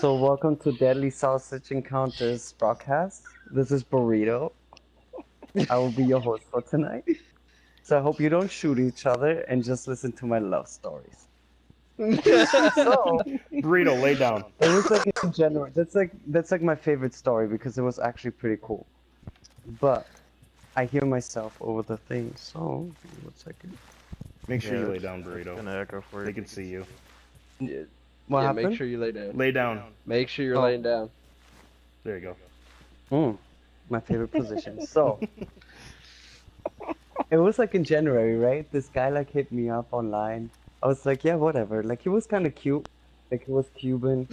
So welcome to Deadly Sausage Encounters broadcast. This is Burrito. I will be your host for tonight. So I hope you don't shoot each other and just listen to my love stories. So Burrito, lay down. it was like in general. That's like my favorite story because it was actually pretty cool. But I hear myself over the thing. So give me 1 second. Make sure you lay it's- down, It's Burrito. gonna echo for They you. can see you. What Yeah, happened? make sure you lay down. Lay down. Make sure you're Oh. laying down. There you go. My favorite position. So it was like in January, right? This guy like hit me up online. I was like, yeah, whatever. Like he was kind of cute. Like he was Cuban.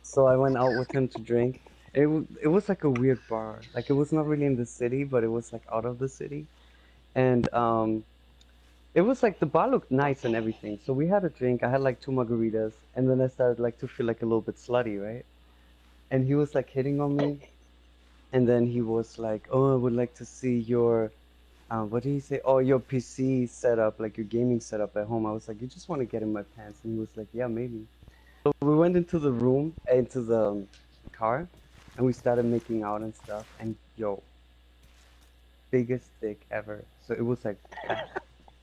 So I went out with him to drink. It was like a weird bar. Like it was not really in the city, but it was like out of the city. And it was like the bar looked nice and everything. So we had a drink. I had like 2 margaritas, and then I started like to feel like a little bit slutty, right? And he was like hitting on me. And then he was like, "Oh, I would like to see your, what did he say? Oh, your PC setup, like your gaming setup at home." I was like, "You just want to get in my pants?" And he was like, "Yeah, maybe." So we went into the room, into the car, and we started making out and stuff. And yo, biggest dick ever. So it was like,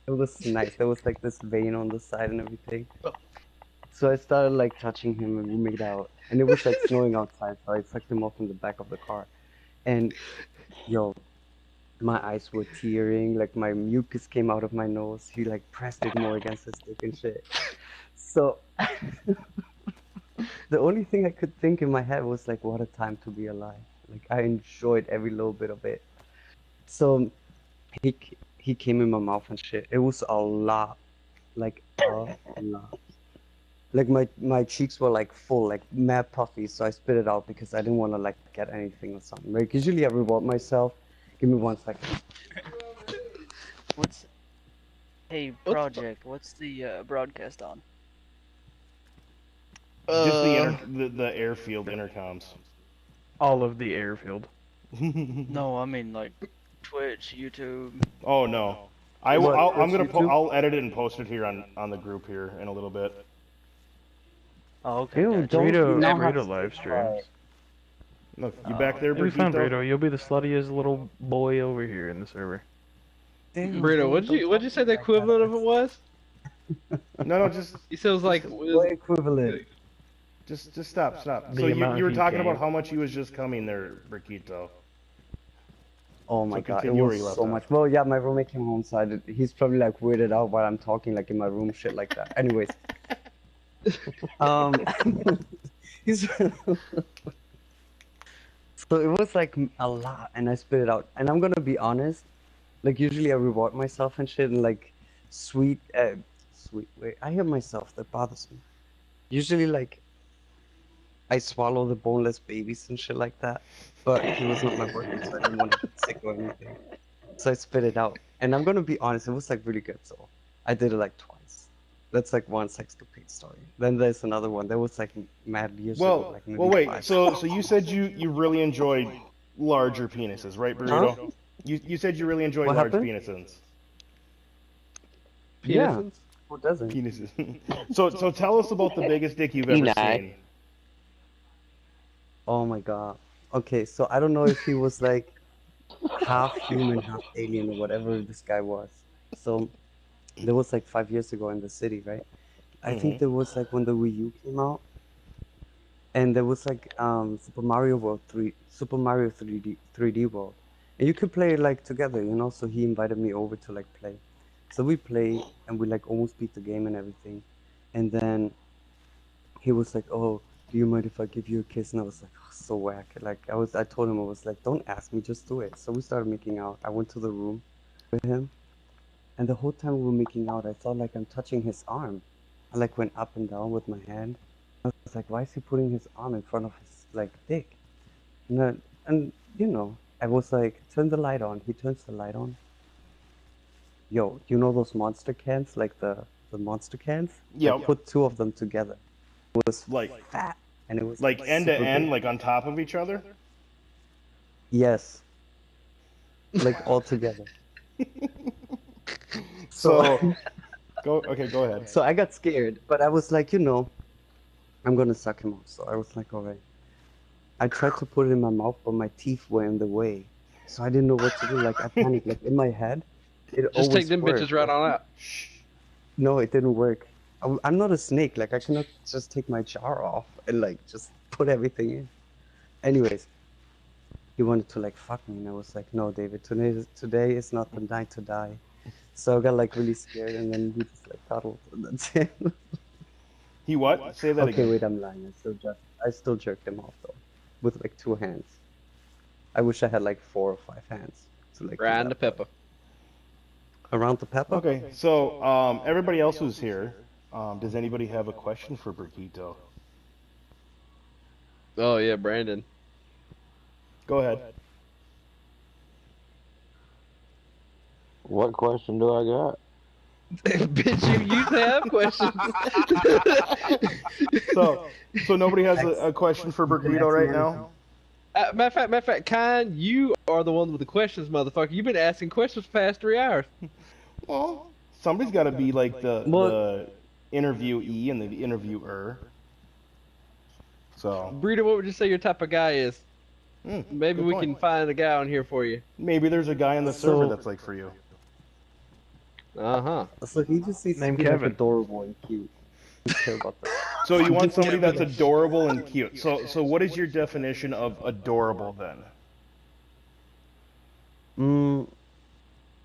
it was nice. There was like this vein on the side and everything. So I started like touching him and we made out. And it was like snowing outside, so I sucked him off in the back of the car. And yo, my eyes were tearing, like my mucus came out of my nose. He like pressed it more against his dick and shit. So the only thing I could think in my head was like, what a time to be alive. Like I enjoyed every little bit of it. So he came in my mouth and shit. It was a lot, like a lot. Like my cheeks were like full, like mad puffy, so I spit it out because I didn't want to like get anything or something. Like usually I reward myself. Give me 1 second. What's Hey project? What's the broadcast on? Just the airfield intercoms. All of the airfield. No, I mean like Twitch, YouTube. Oh no. What, I'm gonna YouTube? I'll edit it and post it here on the group here in a little bit. Oh, okay. Ew, gotcha. don't you Burrito, know how Burrito to live say streams. Look, you back there, You'll be fine, Burrito? Burrito. You'll be the sluttiest little boy over here in the server. Damn, Burrito, dude, what'd you say the equivalent of it was? No, just You said it was like What equivalent? just stop. The So amount you were he talking about gained. how much he was just coming there, Burrito. Oh my So god, it continue where you was left so off. much. Well, yeah, my roommate came home, so he's probably like weirded out while I'm talking, like in my room, shit like that. Anyways, um, he's so it was like a lot, and I spit it out. And I'm gonna be honest, like usually I reward myself and shit, and like sweet. Wait, I hear myself. That bothers me. Usually, like I swallow the boneless babies and shit like that. But he was not my boyfriend, so I didn't want to get sick or anything. So I spit it out. And I'm gonna be honest, it was like really good, so I did it like twice. That's like one sexcapade story. Then there's another one. That was like mad years ago, like maybe Wait. 5. So you said you really enjoy larger penises, right, Burrito? You said you really enjoy What large happened? penises. Yeah. penises? Who doesn't? Penises. So tell us about the biggest dick you've ever seen. Oh my god. Okay, so I don't know if he was like half human, half alien, or whatever this guy was. So there was like 5 years ago in the city, right? I think there was like when the Wii U came out, and there was like Super Mario 3D World, and you could play like together, you know. So he invited me over to like play. So we played, and we like almost beat the game and everything, and then he was like, "Oh, do you mind if I give you a kiss?" And I was like, oh, so whack. Like I told him, I was like, don't ask me, just do it. So we started making out. I went to the room with him, and the whole time we were making out, I felt like I'm touching his arm. I like went up and down with my hand. I was like, why is he putting his arm in front of his like dick? And you know, I was like, turn the light on. He turns the light on. Yo, you know those monster cans, like the monster cans? Yeah. I put 2 of them together. It was Like fat. And it was like end to super end, big. like on top of each other. Yes. Like all together. So go ahead. So I got scared, but I was like, you know, I'm gonna suck him off. So I was like, alright. I tried to put it in my mouth, but my teeth were in the way. So I didn't know what to do. Like, I panicked. Like, in my head, it Just always take them worked. bitches right on out. No, it didn't work. I'm not a snake. Like, I cannot just take my jar off and, like, just put everything in. Anyways, he wanted to, like, fuck me. And I was like, no, David, today is not the night to die. So I got, like, really scared. And then we just, like, cuddled. And that's it. He what? Say that Okay, again. wait, I'm lying. I still jerked him off, though. With, like, 2 hands. I wish I had, like, 4 or 5 hands. To, like, do Right in that, the pepper. but- Around the pepper? Okay, so everybody else who's here, does anybody have a question for Brigitte? Oh yeah, Brandon. Go ahead. What question do I got? Bitch, you used to have questions. So nobody has a question for Brigitte right now? Matter of fact, Kine, you are the one with the questions, motherfucker. You've been asking questions for the past 3 hours. Well, somebody's got to be like the interviewee and the interviewer. So Breeder, what would you say your type of guy is? Maybe good we point. can find a guy on here for you. maybe there's a guy on the server that's like for you. Uh-huh. So he just needs Name to be, like, Kevin. adorable and cute. I don't care about that. So you want somebody that's adorable and cute. So what is your definition of adorable then?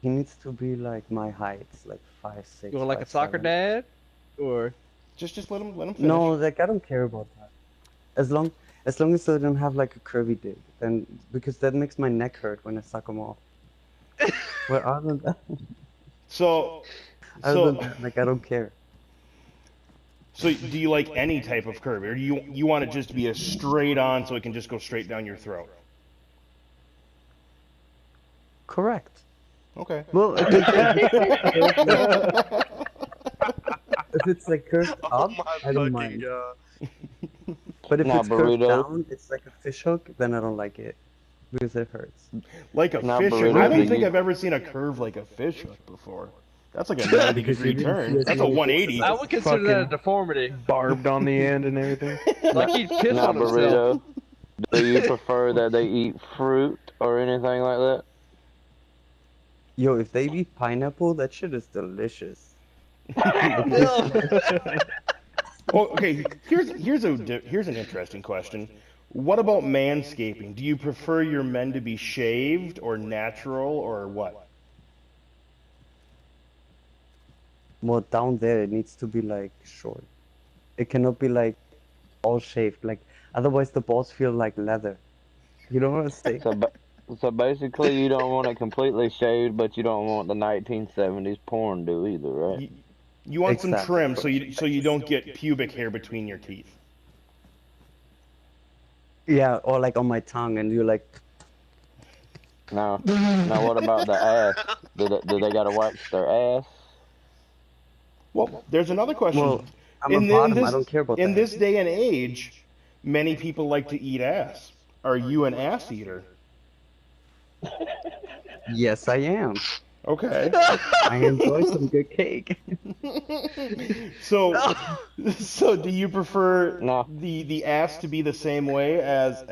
He needs to be like my height, like 5'6". You want like a 5'7". soccer dad? Or Just let him finish. No, like I don't care about that. As long as they don't have like a curvy dick, then because that makes my neck hurt when I suck them off. But other than that, So like I don't care. So do you like any type of curve, or do you want it just to be a straight on so it can just go straight down your throat? Correct. Okay. Well, if it's like curved up, I don't mind. But if Nah, it's curved burrito. down, it's like a fish hook, then I don't like it because it hurts. Like a Now, fish hook. burrito, I don't do think you- I've ever seen a curve like a fish hook before. That's like a 90-degree turn. That's a 180. I would consider that a Fucking- deformity. Barbed on the end and everything. Like he'd piss Now, on himself. burrito, do you prefer that they eat fruit or anything like that? Yo, if they eat pineapple, that shit is delicious. Well, okay. Here's an interesting question. What about manscaping? Do you prefer your men to be shaved or natural or what? Well, down there it needs to be like short. It cannot be like all shaved. Like otherwise the balls feel like leather. You know what I'm saying? So basically, you don't want it completely shaved, but you don't want the 1970s porn do either, right? You want some Exactly. trim so you don't get pubic hair between your teeth. Yeah, or like on my tongue, and you're like, Now, what about the ass? Do they gotta wax their ass? Well, there's another question. well, I'm a bottom. I don't care about in that. this day and age, many people like to eat ass. Are you an ass eater? Yes, I am. Okay. I enjoy some good cake. So do you prefer No. the ass to be the same way as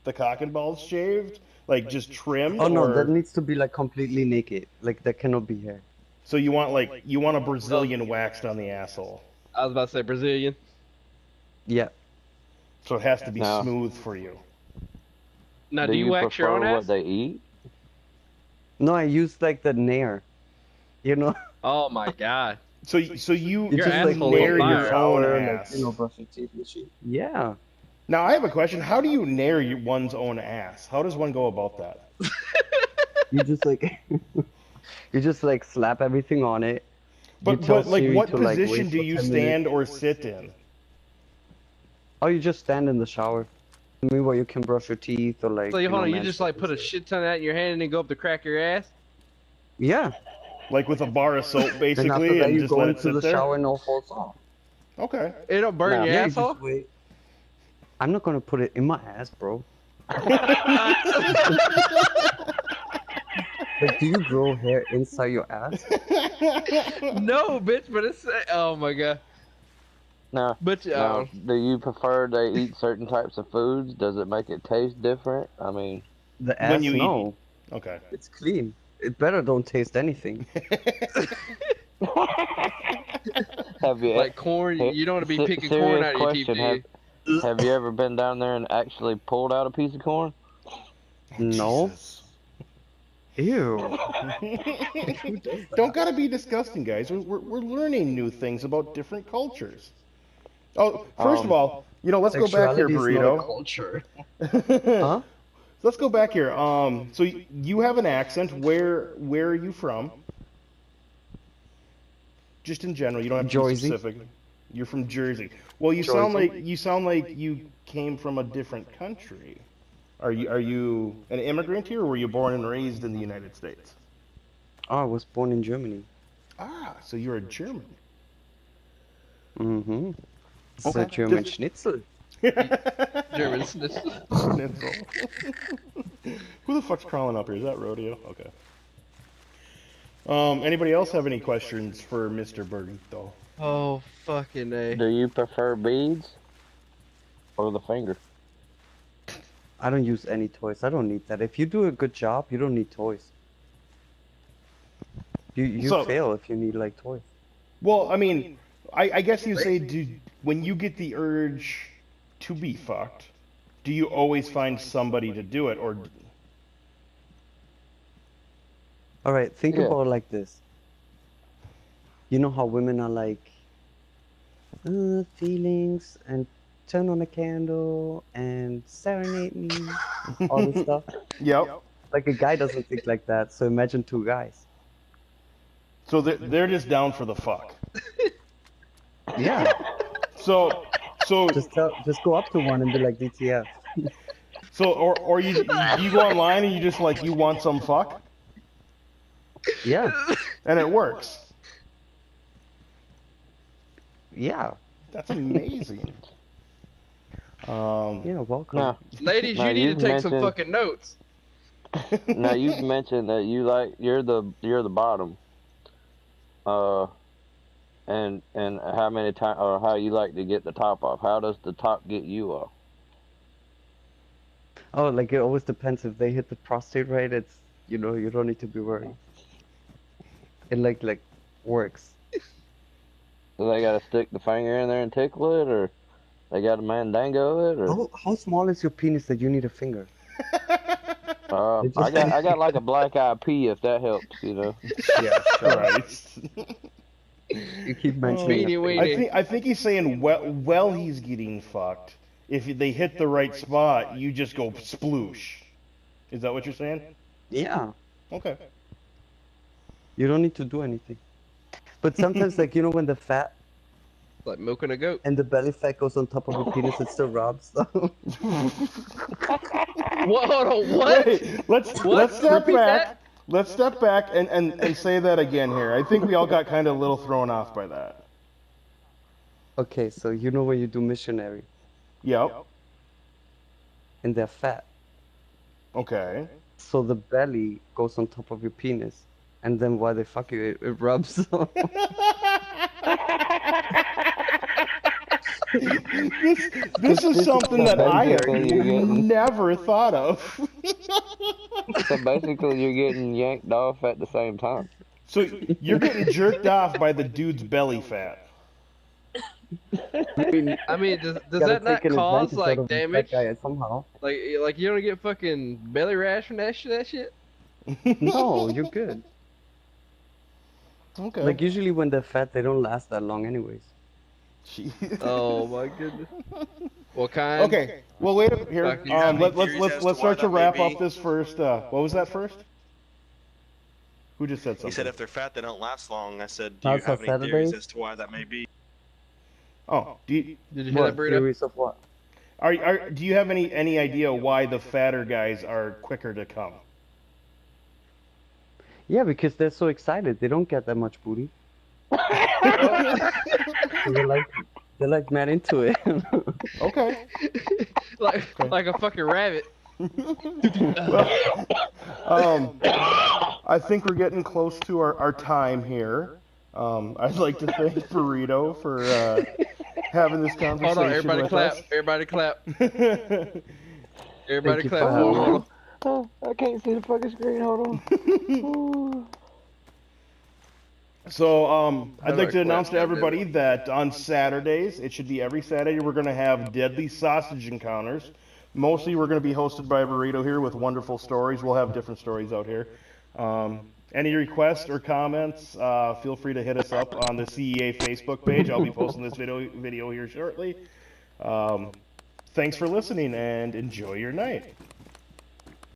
the cock and balls shaved, like just trimmed? Oh no, or... that needs to be like completely naked. Like that cannot be hair. So you want a Brazilian waxed on the asshole. I was about to say Brazilian. Yeah. So it has to be No. smooth for you. Now, do you wax your prefer own what ass? they eat? No, I use like the nair. You know? Oh my god. So you It's Your just like asshole nair is your fire. own shower, ass. like, you know, brush your teeth and shit. Yeah. Now I have a question. How do you nair one's own ass? How does one go about that? You just like you just like slap everything on it. You But tell like Siri what to, like, wait position do for you 10 stand minutes. or sit in? Oh, you just stand in the shower. Meanwhile, you can brush your teeth or like. So you hold know, on, you just like put a shit ton out in your hand and then go up to crack your ass? Yeah. Like with a bar of soap Then after basically that, and you just go let it into sit the there? shower and it all falls off. Okay. It don't burn No. your Yeah, you asshole? just wait. I'm not gonna put it in my ass, bro. Like, do you grow hair inside your ass? No, bitch, but it's oh my god. Now, But now, do you prefer they eat certain types of foods? Does it make it taste different? I mean, The When ass, you eat- no. Okay. It's clean. It better don't taste anything. have you? like corn, you don't want to be picking corn serious out of your teeth, question. do you? Have you ever been down there and actually pulled out a piece of corn? No. Jesus. Ew. Don't gotta be disgusting, guys. We're learning new things about different cultures. Oh, first of all, let's go back here, Sexuality is not a Burrito. culture. Huh? Let's go back here. So you have an accent. Where are you from? Just in general. You don't have to be Jersey. specific. You're from Jersey. Well, you sound like you came from a different country. Are you an immigrant here, or were you born and raised in the United States? Oh, I was born in Germany. Ah, so you're a German. Mm-hmm. It's Okay. a German Just- schnitzel. German schnitzel. Schnitzel. Who the fuck's crawling up here? Is that Rodeo? Okay. Anybody else have any questions for Mr. Burrito? Oh, fucking A. Do you prefer beads or the finger? I don't use any toys. I don't need that. If you do a good job, you don't need toys. You So- fail if you need like toys. Well, I mean, I guess you say, when you get the urge to be fucked, do you always find somebody to do it, or? All right, think Yeah. about it like this. You know how women are like, feelings and turn on a candle and serenade me, all this stuff. Yep. Like a guy doesn't think like that. So imagine two guys. So they're just down for the fuck. Yeah. So Just go up to one and be like, DTF. or you go online and you just like, you want some fuck, Yeah. and it works. Yeah. That's amazing. Yeah. Welcome. Now, Ladies, Now, you need to you've take some mentioned- fucking notes. now you've mentioned that you're the bottom. And how many times or how you like to get the top off? How does the top get you off? Oh, like it always depends if they hit the prostate right. It's you don't need to be worried. It like works. Do they gotta stick the finger in there and tickle it, or they got a mandango it, or? How small is your penis that you need a finger? I got like a black eye pea if that helps, Yeah, sure. Right. You keep mentioning Beanie it. weenie. I think he's saying while he's getting fucked, if they hit the right spot, you just go sploosh. Is that what you're saying? Yeah. Okay. You don't need to do anything. But sometimes, like, when the fat Like milking a goat. and the belly fat goes on top of the penis, it still rubs. What? Hold on, what? Wait, let's What? step Repeat back. that? Let's step back and say that again here. I think we all got kind of a little thrown off by that. Okay, so when you do missionary Yep. and they're fat, Okay. so the belly goes on top of your penis, and then while they fuck you, it rubs. This is something that I have Basically, you're getting- never thought of. So basically, you're getting yanked off at the same time. So you're getting jerked off by the dude's belly fat. I mean, I mean, does gotta that not take an cause advantage like out of the fat damage? guy somehow. Like you don't get fucking belly rash from that shit? No, you're good. Okay. Like usually when they're fat, they don't last that long, anyways. Oh my goodness. What kind? Okay. Well, wait up here. Do you have Let's start to wrap up this first. What was that first? Who just said something? He said if they're fat, they don't last long. I said, do Not you have till any theories Saturdays? as to why that may be? Oh, Did you hear What that, burrito? theories of what? do you have any idea why the fatter guys are quicker to come? Yeah, because they're so excited. They don't get that much booty. So they're like mad into it. Okay. like a fucking rabbit. I think we're getting close to our time here. I'd like to thank Burrito for having this conversation Hold on, everybody with clap. us. Everybody clap. Everybody you clap. for Hold on, hold on. Oh, I can't see the fucking screen. Hold on. So, I'd like to Clap, announce to clap, everybody everybody. that on Saturdays, it should be every Saturday, we're going to have deadly sausage encounters. Mostly we're going to be hosted by Burrito here with wonderful stories. We'll have different stories out here. Any requests or comments, feel free to hit us up on the CEA Facebook page. I'll be posting this video here shortly. Thanks for listening and enjoy your night.